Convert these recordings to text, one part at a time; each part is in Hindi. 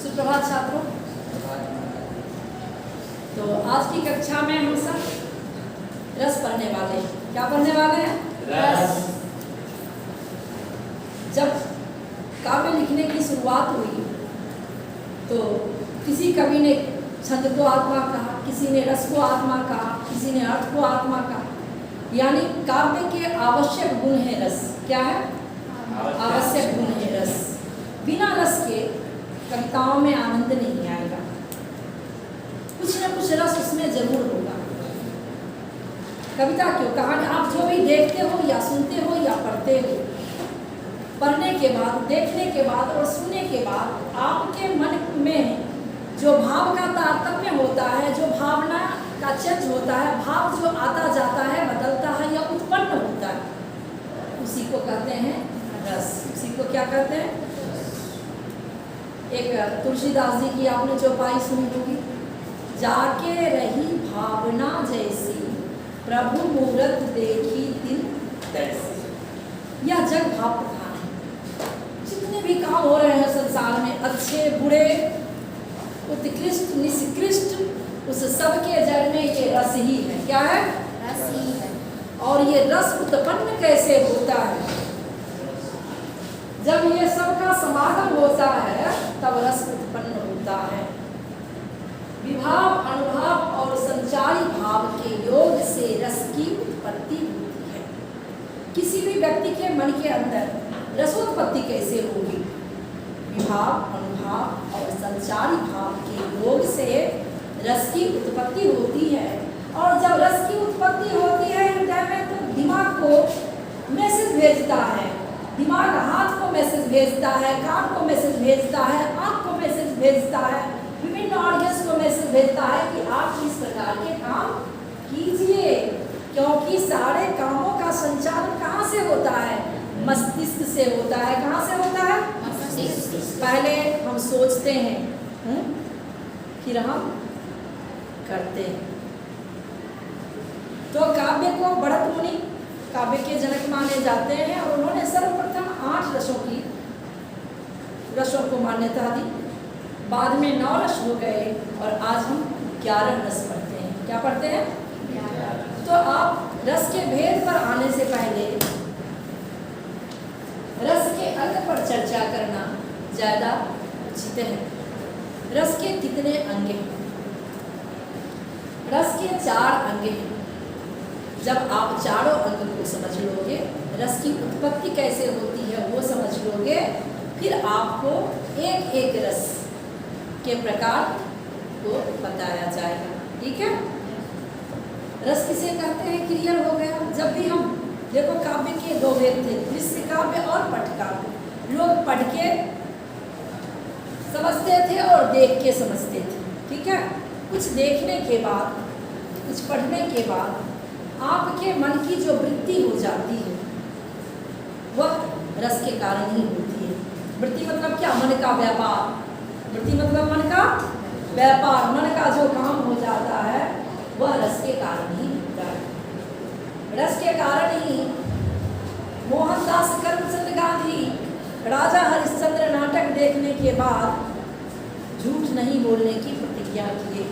सुप्रभात छात्रों। तो आज की कक्षा में हम सब रस पढ़ने वाले हैं। क्या पढ़ने वाले हैं? रस। जब काव्य लिखने की शुरुआत हुई तो किसी कवि ने छंद को आत्मा कहा, किसी ने रस को आत्मा कहा, किसी ने अर्थ को आत्मा कहा। यानी काव्य के आवश्यक गुण है रस। क्या है? आवश्यक गुण है रस। बिना रस के कविताओं में आनंद नहीं आएगा। कुछ न कुछ रस उसमें जरूर होगा। कविता क्यों, कहानी आप जो भी देखते हो या सुनते हो या पढ़ते हो, पढ़ने के बाद, देखने के बाद और सुनने के बाद आपके मन में जो भाव का तारतम्य होता है, जो भावना का चेंज होता है, भाव जो आता जाता है, बदलता है या उत्पन्न होता है, उसी को कहते हैं रस। उसी को क्या कहते हैं? एक तुलसीदास जी की आपने चौपाई सुनी होगी, जाके रही भावना जैसी प्रभु मूरत देखी दिल तैसी। यह जग भाव प्रधान है। जितने भी काम हो रहे हैं संसार में, अच्छे बुरे, उत्कृष्ट निष्कृष्ट, उस सब के जड़ में ये रस ही है। क्या है? रस ही है। और ये रस उत्पन्न कैसे होता है? जब ये सबका समागम होता है तब रस उत्पन्न होता है। विभाव, अनुभाव और संचारी भाव के योग से रस की उत्पत्ति होती है। किसी भी व्यक्ति के मन के अंदर रसोत्पत्ति कैसे होगी? विभाव, अनुभाव और संचारी भाव के योग से रस की उत्पत्ति होती है। और जब रस की उत्पत्ति होती है हृदय में, तो दिमाग को मैसेज भेजता है। दिमाग हाथ को मैसेज भेजता है, कान को मैसेज भेजता है, आँख को मैसेज भेजता है, विभिन्न ऑर्गन्स को मैसेज भेजता है कि आप इस प्रकार के काम कीजिए। क्योंकि सारे कामों का संचालन कहाँ से होता है? मस्तिष्क से होता है। कहाँ से होता है? मस्तिष्क। पहले हम सोचते हैं, फिर हम करते हैं। तो काव्य को भरत मुनि काव्य के जनक माने जाते हैं और उन्होंने सर्वप्रथम 8 रसों को मान्यता दी। बाद में 9 रस हो गए और आज हम 11 रस पढ़ते हैं। क्या पढ़ते हैं? 11। तो आप रस के भेद पर आने से पहले रस के अंग पर चर्चा करना ज्यादा उचित है। रस के कितने अंग हैं? रस के 4 अंग हैं। जब आप चारों अंग को समझ लोगे, रस की उत्पत्ति कैसे होती है वो समझ लोगे, फिर आपको एक एक रस के प्रकार को बताया जाएगा। ठीक है? रस किसे कहते हैं क्लियर हो गया। जब भी हम देखो, काव्य के 2 भेद थे, दृश्य काव्य और पट काव्य। लोग पढ़ के समझते थे और देख के समझते थे। ठीक है? कुछ देखने के बाद, कुछ पढ़ने के बाद आपके मन की जो वृत्ति हो जाती है वह रस के कारण ही होती है। वृत्ति मतलब क्या? मन का व्यापार। वृत्ति मतलब मन का व्यापार। मन का जो काम हो जाता है वह रस के कारण ही होता है। रस के कारण ही मोहनदास करमचंद गांधी राजा हरिश्चंद्र नाटक देखने के बाद झूठ नहीं बोलने की प्रतिज्ञा किए।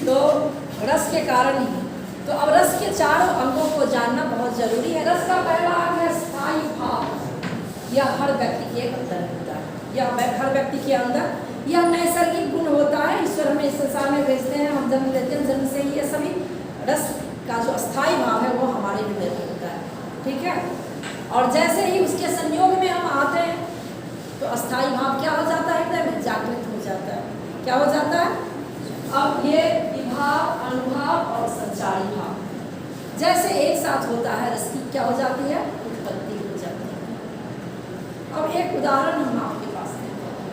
तो रस के कारण ही। तो अब रस के 4 अंगों को जानना बहुत जरूरी है। रस का पहला अंग है स्थायी भाव। यह हर व्यक्ति के अंदर होता है। यह हर व्यक्ति के अंदर यह नैसर्गिक गुण होता है। ईश्वर हमें इस संसार में भेजते हैं, हम जन्म लेते हैं, जन्म से ही ये सभी रस का जो स्थायी भाव है वो हमारे हृदय में होता है। ठीक है? और जैसे ही उसके संयोग में हम आते हैं तो अस्थायी भाव क्या हो जाता है? हृदय में जागृत हो जाता है। क्या हो जाता है? अब ये विभाव, अनुभाव और संचारी भाव जैसे एक साथ होता है, रस की क्या हो जाती है? उत्पत्ति हो जाती है। अब एक उदाहरण हम आपके पास देते हैं।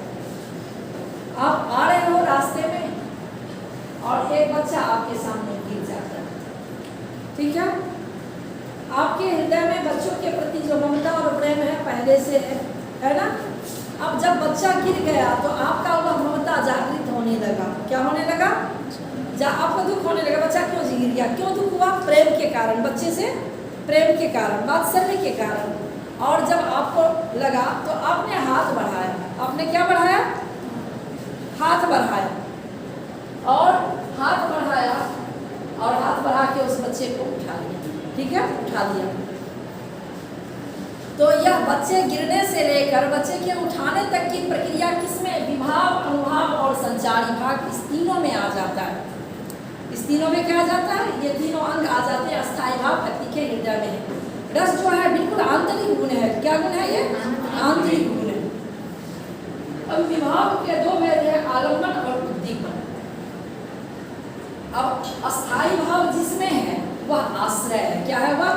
आप आ रहे हो रास्ते में और एक बच्चा आपके सामने गिर जाता है। ठीक है? आपके हृदय में बच्चों के प्रति जो ममता और प्रेम है पहले से है ना? अब जब बच्चा गिर गया तो आपका वह ममता जागृत होने लगा। क्या होने लगा? आपको दुख होने लगा। बच्चा क्यों गिर गया? क्यों दुख हुआ? प्रेम के कारण बच्चे से प्रेम के कारण, वात्सल्य के कारण। और जब आपको लगा तो आपने हाथ बढ़ाया। आपने क्या बढ़ाया? हाथ बढ़ाया। और हाथ बढ़ाया और हाथ बढ़ा के उस बच्चे को उठा लिया। ठीक है, उठा दिया। तो यह बच्चे गिरने से लेकर बच्चे के उठाने तक की प्रक्रिया किसमें? विभाव, अनुभाव और संचारी भाग, इस तीनों में आ जाता है। इस तीनों में क्या आ जाता है? ये तीनों अंग आ जाते हैं अस्थायी भाव व्यक्ति के हृदय में। रस जो है बिल्कुल आंतरिक गुण है। क्या गुण है ये? आंतरिक गुण है। अब विभाव के दो में है आलम्बन और उद्दीपन। अब अस्थायी भाव जिसमें है वह आश्रय है। क्या है वह?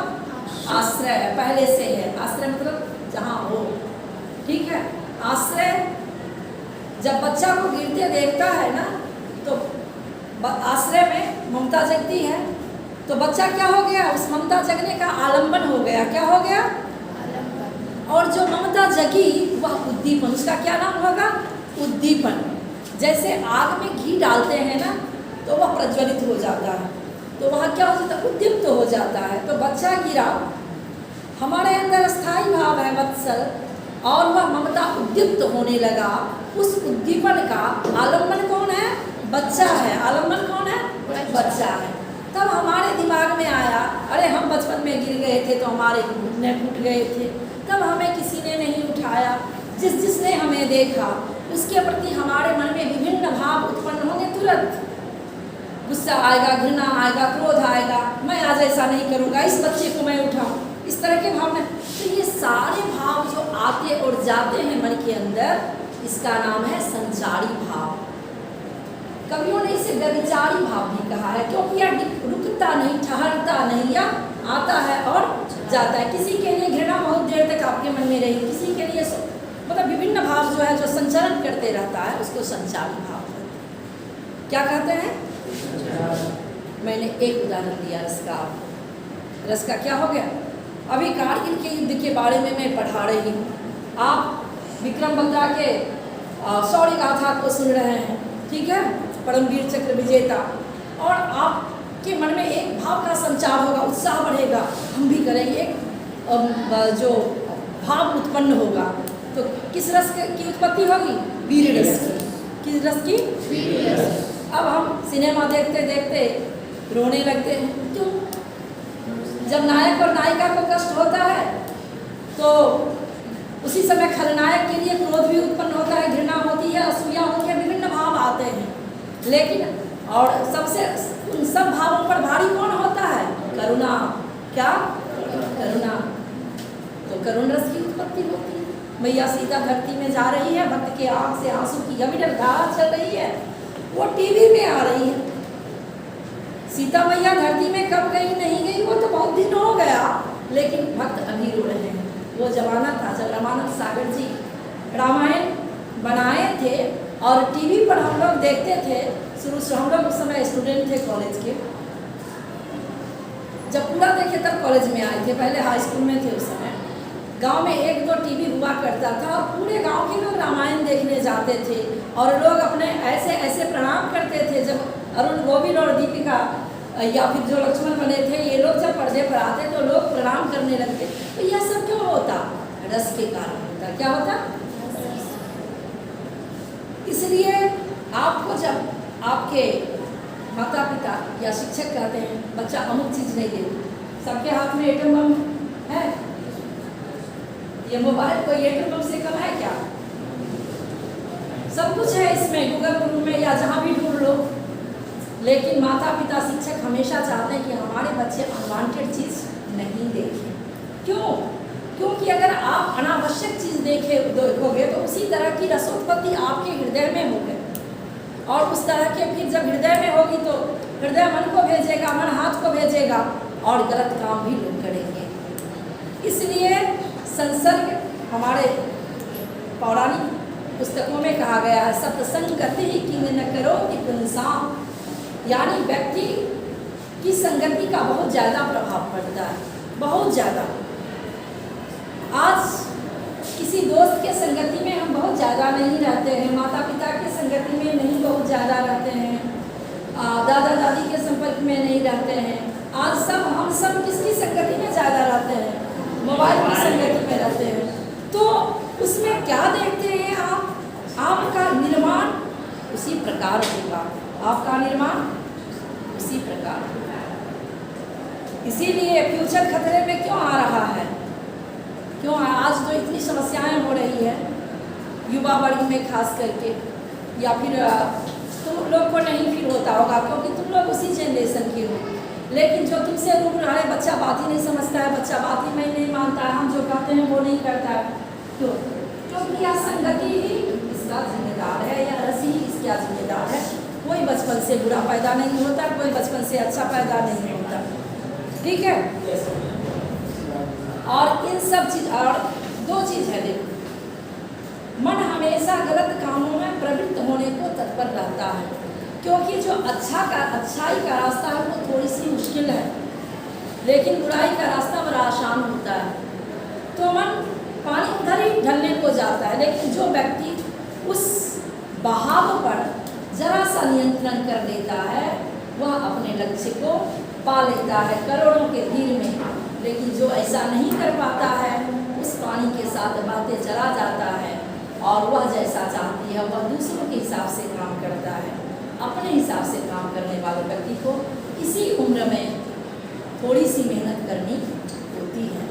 आश्रय है, पहले से है। आश्रय मतलब जहाँ हो। ठीक है, आश्रय जब बच्चा को गिरते देखता है ना तो आश्रय में ममता जगती है, तो बच्चा क्या हो गया? उस ममता जगने का आलंबन हो गया। क्या हो गया? और जो ममता जगी वह उद्दीपन, उसका क्या नाम होगा? उद्दीपन। जैसे आग में घी डालते हैं ना तो वह प्रज्वलित हो जाता है, तो वह क्या हो जाता है? उद्दीप्त हो जाता है। तो बच्चा गिरा, हमारे अंदर स्थायी भाव है वत्सल, और वह ममता उद्दीप्त होने लगा। उस उद्दीपन का आलंबन कौन है? बच्चा है। आलंबन कौन है? बच्चा है। तब हमारे दिमाग में आया, अरे हम बचपन में गिर गए थे तो हमारे घुटने फूट गए थे, तब हमें किसी ने नहीं उठाया। जिसने हमें देखा उसके प्रति हमारे मन में विभिन्न भाव उत्पन्न होंगे। तुरंत गुस्सा आएगा, घृणा आएगा, क्रोध आएगा, मैं आज ऐसा नहीं करूँगा, इस बच्चे को मैं उठाऊँ, इस तरह के भाव में। तो ये सारे भाव जो आते और जाते हैं मन के अंदर, इसका नाम है संचारी भाव। कवियों ने इसे व्यभिचारी भाव भी कहा है, क्योंकि यह रुकता नहीं, ठहरता नहीं, या आता है और जाता है। किसी के लिए घृणा बहुत देर तक आपके मन में रही, किसी के लिए मतलब विभिन्न भाव जो है जो संचरण करते रहता है उसको संचारी भाव कहते हैं। क्या कहते हैं? मैंने एक उदाहरण दिया रस का। रस का क्या हो गया? अभी कारगिल के युद्ध के बारे में मैं पढ़ा रही हूँ, आप विक्रम बत्रा के शौर्य गाथा को सुन रहे हैं। ठीक है, परमवीर चक्र विजेता, और आपके मन में एक भाव का संचार होगा, उत्साह बढ़ेगा, हम भी करेंगे, एक जो भाव उत्पन्न होगा। तो किस रस की उत्पत्ति होगी? वीर रस की। किस रस की? वीर रस। अब हम सिनेमा देखते देखते रोने लगते हैं, क्यों? जब नायक और नायिका को कष्ट होता है तो उसी समय खलनायक के लिए क्रोध भी उत्पन्न होता है, घृणा होती है, असूया होती है, विभिन्न भाव आते हैं। लेकिन और सबसे उन सब भावों पर भारी कौन होता है? करुणा। क्या? करुणा। तो करुण रस की उत्पत्ति होती है। मैया सीता धरती में जा रही है, भक्त के आंख से आंसू की अविरल धारा चल रही है, वो टीवी में आ रही है। सीता मैया धरती में कब गई नहीं गई वो तो बहुत दिन हो गया, लेकिन भक्त अभी रो रहे हैं। वो जमाना था जब रामानंद सागर जी रामायण बनाए थे और टीवी पर हम लोग देखते थे। शुरू से हम लोग उस समय स्टूडेंट थे कॉलेज के, जब पूरा देखे तब कॉलेज में आए थे, पहले हाई स्कूल में थे उस समय। गांव में एक दो टीवी हुआ करता था और पूरे गांव के लोग रामायण देखने जाते थे और लोग अपने ऐसे ऐसे प्रणाम करते थे। जब अरुण गोविंद और दीपिका या फिर जो लक्ष्मण बने थे, ये लोग जब पर्दे पर आते तो लोग प्रणाम करने लगते। तो यह सब क्यों होता? रस के कारण होता। क्या होता? इसलिए आपको जब आपके माता पिता या शिक्षक कहते हैं बच्चा अमुक चीज़ नहीं देगी, सबके हाथ में एटम बम है, ये मोबाइल कोई एटम बम से कम है क्या? सब कुछ है इसमें, गूगल क्रोम में या जहाँ भी ढूंढ लो। लेकिन माता पिता शिक्षक हमेशा चाहते हैं कि हमारे बच्चे अनवांटेड चीज़ नहीं देखें। क्यों? क्योंकि अगर आप अनावश्यक चीज़ देखोगे तो उसी तरह की रसोत्पत्ति आपके हृदय में होगी, और उस तरह के फिर जब हृदय में होगी तो हृदय मन को भेजेगा, मन हाथ को भेजेगा, और गलत काम भी लोग करेंगे। इसलिए संसर्ग हमारे पौराणिक पुस्तकों में कहा गया है, सत्संग गति कि न करो कि पुंसाम, यानी व्यक्ति की संगति का बहुत ज़्यादा प्रभाव पड़ता है, बहुत ज़्यादा। आज किसी दोस्त के संगति में हम बहुत ज़्यादा नहीं रहते हैं, माता पिता के संगति में नहीं बहुत ज़्यादा रहते हैं, दादा दादी के संपर्क में नहीं रहते हैं। आज हम सब किसकी संगति में ज़्यादा निर्माण उसी प्रकार होता है। इसीलिए फ्यूचर खतरे में क्यों आ रहा है, क्यों आज जो इतनी समस्याएं हो रही है युवा वर्ग में खास करके, या फिर तुम लोग को नहीं फील होता होगा क्योंकि तुम लोग उसी जनरेशन के हो, लेकिन जो तुमसे रूप रहा है बच्चा बात ही नहीं समझता है, बच्चा बात ही मैं नहीं मानता है, हम जो कहते हैं वो नहीं करता है। क्यों? क्योंकि यह संगति ही इसका जिम्मेदार है, या रसी ही इसका जिम्मेदार है। कोई बचपन से बुरा पैदा नहीं होता, कोई बचपन से अच्छा पैदा नहीं होता, ठीक है। और इन सब चीज, और दो चीज है, देखो मन हमेशा गलत कामों में प्रवृत्त होने को तत्पर रहता है, क्योंकि जो अच्छाई का रास्ता है वो थोड़ी सी मुश्किल है, लेकिन बुराई का रास्ता बड़ा आसान होता है। तो मन पानी उधर ही ढलने को जाता है, लेकिन जो व्यक्ति उस बहाव पर जरा सा नियंत्रण कर लेता है वह अपने लक्ष्य को पा लेता है करोड़ों के भीड़ में। लेकिन जो ऐसा नहीं कर पाता है उस पानी के साथ बातें चला जाता है, और वह जैसा चाहती है वह दूसरों के हिसाब से काम करता है। अपने हिसाब से काम करने वाले व्यक्ति को इसी उम्र में थोड़ी सी मेहनत करनी होती है।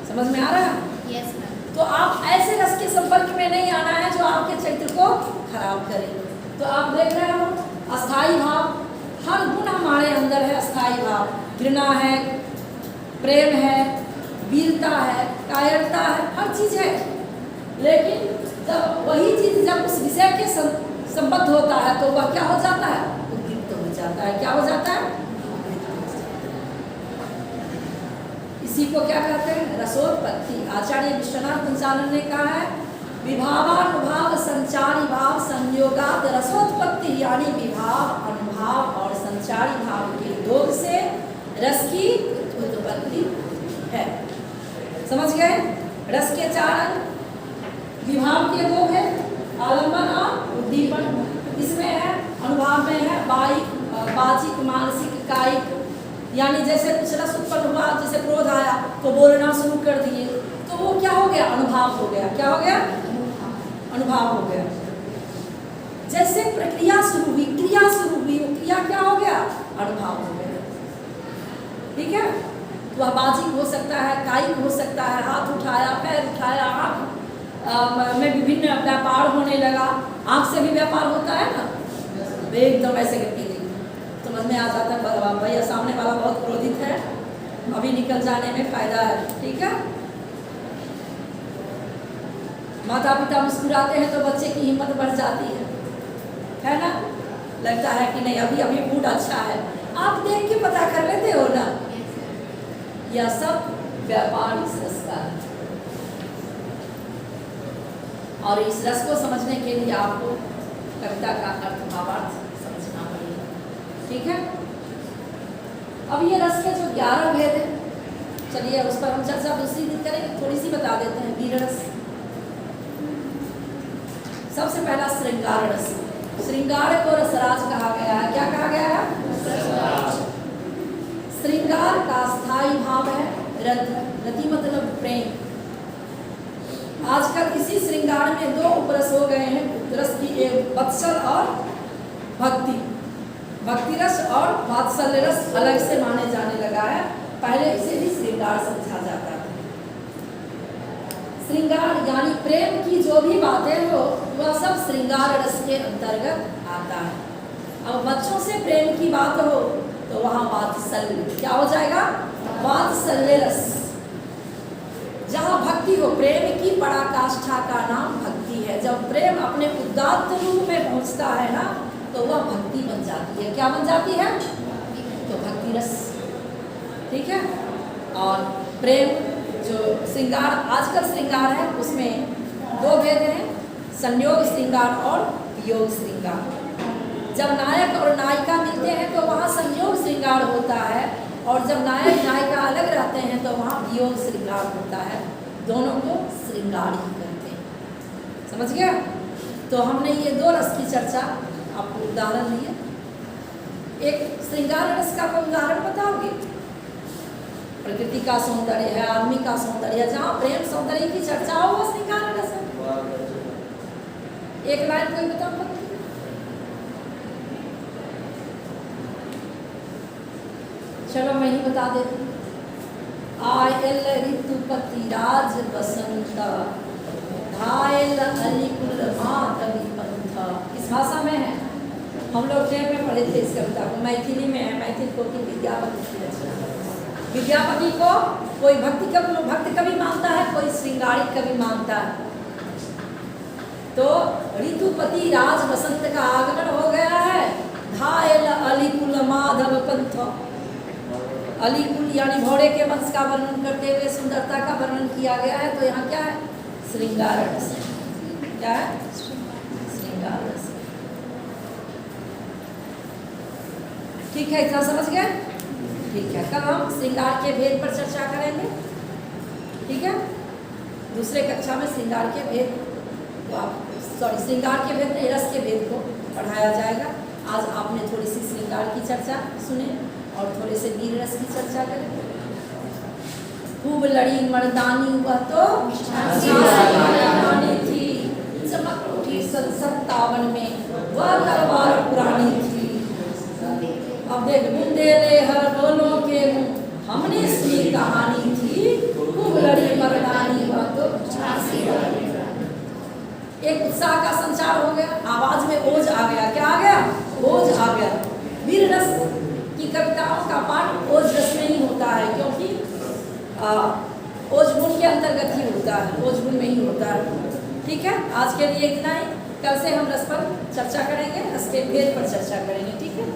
समझ में आ रहा है? Yes ma'am. तो आप ऐसे रस के संपर्क में नहीं आना है जो आपके चरित्र को खराब करे। तो आप देख रहे हो अस्थाई भाव, हर गुण हमारे अंदर है। अस्थाई भाव घृणा है, प्रेम है, वीरता है, कायरता है, हर चीज है। लेकिन जब वही चीज जब उस विषय के संबद्ध होता है तो वह क्या हो जाता है? उद्दीप्त हो जाता है। क्या हो जाता है? इसी को क्या कहते हैं? रसोत्पत्ति। आचार्य विश्वनाथ पंचानन ने कहा है विभावानुभाव संचारी भाव संयोगात रसोत्पत्ति, यानी विभाव, अनुभाव और संचारी भाव के योग से रस की उत्पत्ति है। समझ गए? रस के चार अंग, विभाव के दो है, आलम्बन और उद्दीपन। इसमें है अनुभाव में है वाचिक, मानसिक, कायिक। यानी जैसे कुछ रस उत्पन्न हुआ, जैसे क्रोध आया तो बोलना शुरू कर दिए, तो वो क्या हो गया? अनुभव हो गया। क्या हो गया? अनुभव हो गया। जैसे प्रक्रिया शुरू हुई, क्रिया शुरू हुई, वो क्रिया क्या हो गया? अनुभव हो गया। ठीक है? वह बाजिक हो सकता है, कायिक हो सकता है, हाथ उठाया, पैर उठाया, आँख में विभिन्न व्यापार होने लगा। आँख से भी व्यापार होता है ना, एकदम ऐसे करके समझ में आ जाता है भैया सामने वाला बहुत क्रोधित है, अभी निकल जाने में फायदा है। ठीक है? माता पिता मुस्कुराते हैं तो बच्चे की हिम्मत बढ़ जाती है ना? लगता है कि नहीं अभी अभी मूड अच्छा है। आप देख के पता कर लेते हो ना, यह सब व्यापार इस रस का है। और इस रस को समझने के लिए आपको कविता का अर्थ भावार्थ समझना पड़ेगा। ठीक है? अब ये रस के जो 11 भेद है, चलिए उस पर हम चर्चा दूसरी दिन करेंगे, थोड़ी सी बता देते हैं। वीर रस सबसे पहला श्रृंगार रस। श्रृंगार को रसराज कहा गया है। क्या कहा गया है? श्रृंगार का स्थायी भाव है रति मतलब प्रेम। आजकल इसी श्रृंगार में दो उपरस हो गए हैं रस की, एक वत्सल और भक्ति। भक्ति रस और वात्सल्य रस अलग से माने जाने लगा है, पहले इसे भी श्रृंगार समझा जाता है। श्रृंगार यानी प्रेम की जो भी बातें हो वह सब श्रृंगार रस के अंतर्गत आता है। अब बच्चों से प्रेम की बात हो तो वहाँ वात्सल्य क्या हो जाएगा? वात्सल्य रस। जहाँ भक्ति हो, प्रेम की पराकाष्ठा का नाम भक्ति है। जब प्रेम अपने उदात्त रूप में पहुँचता है ना तो वह भक्ति बन जाती है। क्या बन जाती है? तो भक्ति रस। ठीक है? और प्रेम जो श्रृंगार आजकल श्रृंगार है उसमें दो भेद हैं, संयोग श्रृंगार और वियोग श्रृंगार। जब नायक और नायिका मिलते हैं तो वहाँ संयोग श्रृंगार होता है, और जब नायक नायिका अलग रहते हैं तो वहाँ वियोग श्रृंगार होता है। दोनों को श्रृंगार ही कहते हैं। समझ गया? तो हमने ये दो रस की चर्चा आपको उदाहरण दिए। एक श्रृंगार रस का कोई उदाहरण बताओगे? प्रकृति का सौंदर्य है, आदमी का सौंदर्य, जहाँ प्रेम सौंदर्य की चर्चा हो वो श्रृंगार रस है। एक लाइन कोई बताओ। चलो मैं ही बता देती हूँ। आयल ऋतुपति राज बसंत, घायल अलिकुल माधवी पंथ। किस भाषा में है? हम लोग टेप में पढ़े थे इस कविता को, मैथिली में है। मैथिल को कि विद्यापति की रचना। विद्यापति को कोई भक्त कवि मानता है, कोई श्रृंगारिक कवि मानता है। तो ऋतुपति राज बसंत का आगमन हो गया है। घायल अलिकुल माधव पंथ, अलिकुल यानी घोड़े के वंश का वर्णन करते हुए सुंदरता का वर्णन किया गया है। तो यहाँ क्या है? श्रृंगार रस। क्या है? श्रृंगार रस। ठीक है, इतना समझ गए? ठीक है, कल हम श्रृंगार के भेद पर चर्चा करेंगे। ठीक है, दूसरे कक्षा में श्रृंगार के भेद, श्रृंगार के भेद नहीं, रस के भेद को पढ़ाया जाएगा। आज आपने थोड़ी सी श्रृंगार की चर्चा सुने और थोड़े से वीर रस की चर्चा करें। खूब लड़ी मर्दानी वह तो थी, चमक उठी 57 में वह तलवार पुरानी थी। अब देख बुंदेले हर बोलों के मुंह हमने सुनी कहानी थी। खूब लड़ी मर्दानी वह तो 86। एक उत्साह का संचार हो गया, आवाज में ओज आ गया। क्या आ गया? ओज आ गया। वीर रस की कविताओं का पाठ ओज रस में ही होता है, क्योंकि ओज गुण के अंतर्गत ही होता है, ओज गुण में ही होता है। ठीक है, आज के लिए इतना ही। कल से हम रस पर चर्चा करेंगे, रस के भेद पर चर्चा करेंगे। ठीक है।